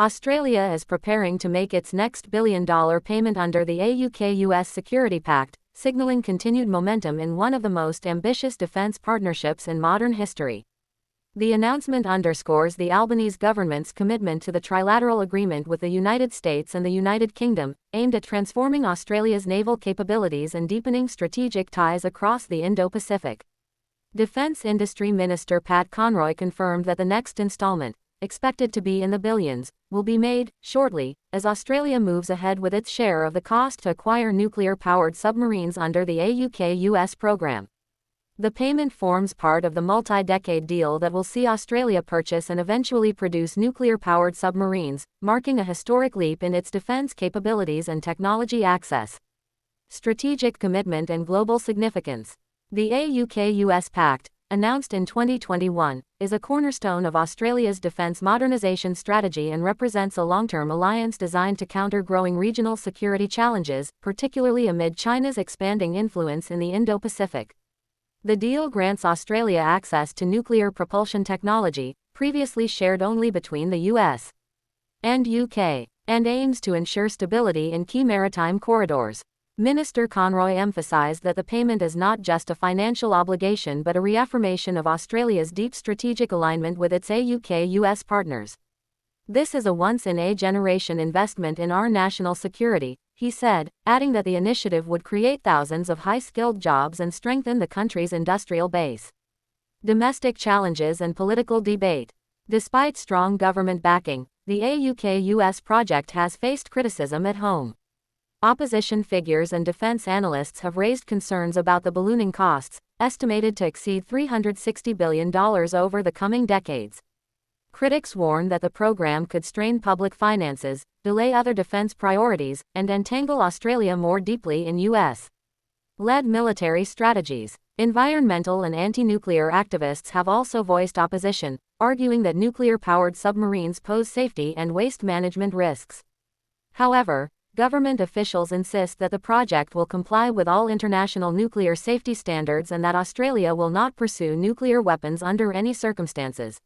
Australia is preparing to make its next billion-dollar payment under the AUKUS Security Pact, signaling continued momentum in one of the most ambitious defense partnerships in modern history. The announcement underscores the Albanese government's commitment to the trilateral agreement with the United States and the United Kingdom, aimed at transforming Australia's naval capabilities and deepening strategic ties across the Indo-Pacific. Defense Industry Minister Pat Conroy confirmed that the next installment, expected to be in the billions, will be made shortly, as Australia moves ahead with its share of the cost to acquire nuclear-powered submarines under the AUKUS program. The payment forms part of the multi-decade deal that will see Australia purchase and eventually produce nuclear-powered submarines, marking a historic leap in its defense capabilities and technology access. Strategic commitment and global significance. The AUKUS Pact, announced in 2021, is a cornerstone of Australia's defence modernisation strategy and represents a long-term alliance designed to counter growing regional security challenges, particularly amid China's expanding influence in the Indo-Pacific. The deal grants Australia access to nuclear propulsion technology, previously shared only between the US and UK, and aims to ensure stability in key maritime corridors. Minister Conroy emphasised that the payment is not just a financial obligation but a reaffirmation of Australia's deep strategic alignment with its AUKUS partners. "This is a once-in-a-generation investment in our national security," he said, adding that the initiative would create thousands of high-skilled jobs and strengthen the country's industrial base. Domestic challenges and political debate. Despite strong government backing, the AUKUS project has faced criticism at home. Opposition figures and defense analysts have raised concerns about the ballooning costs, estimated to exceed $360 billion over the coming decades. Critics warn that the program could strain public finances, delay other defense priorities, and entangle Australia more deeply in US-led military strategies. Environmental and anti-nuclear activists have also voiced opposition, arguing that nuclear-powered submarines pose safety and waste management risks. However, government officials insist that the project will comply with all international nuclear safety standards and that Australia will not pursue nuclear weapons under any circumstances.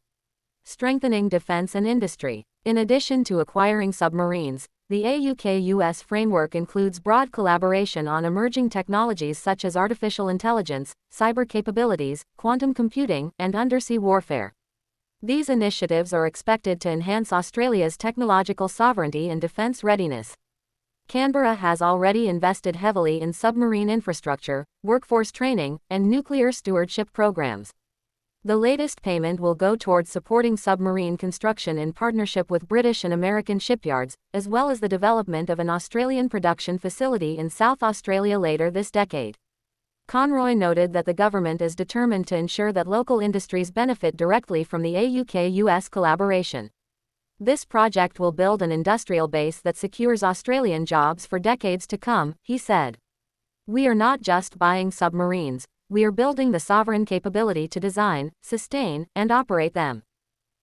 Strengthening defense and industry. In addition to acquiring submarines, the AUKUS framework includes broad collaboration on emerging technologies such as artificial intelligence, cyber capabilities, quantum computing, and undersea warfare. These initiatives are expected to enhance Australia's technological sovereignty and defense readiness. Canberra has already invested heavily in submarine infrastructure, workforce training, and nuclear stewardship programs. The latest payment will go towards supporting submarine construction in partnership with British and American shipyards, as well as the development of an Australian production facility in South Australia later this decade. Conroy noted that the government is determined to ensure that local industries benefit directly from the AUKUS collaboration. "This project will build an industrial base that secures Australian jobs for decades to come," he said. "We are not just buying submarines, we are building the sovereign capability to design, sustain, and operate them."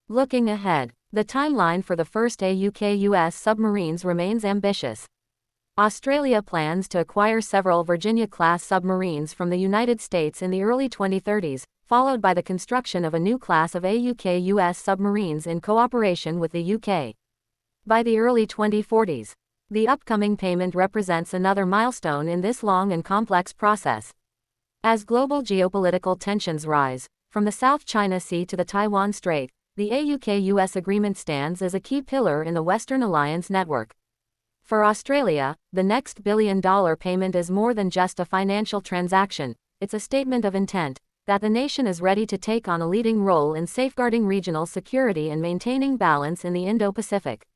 Looking ahead, the timeline for the first AUKUS submarines remains ambitious. Australia plans to acquire several Virginia-class submarines from the United States in the early 2030s, followed by the construction of a new class of AUKUS submarines in cooperation with the UK. By the early 2040s, the upcoming payment represents another milestone in this long and complex process. As global geopolitical tensions rise, from the South China Sea to the Taiwan Strait, the AUKUS agreement stands as a key pillar in the Western Alliance network. For Australia, the next billion-dollar payment is more than just a financial transaction, it's a statement of intent that the nation is ready to take on a leading role in safeguarding regional security and maintaining balance in the Indo-Pacific.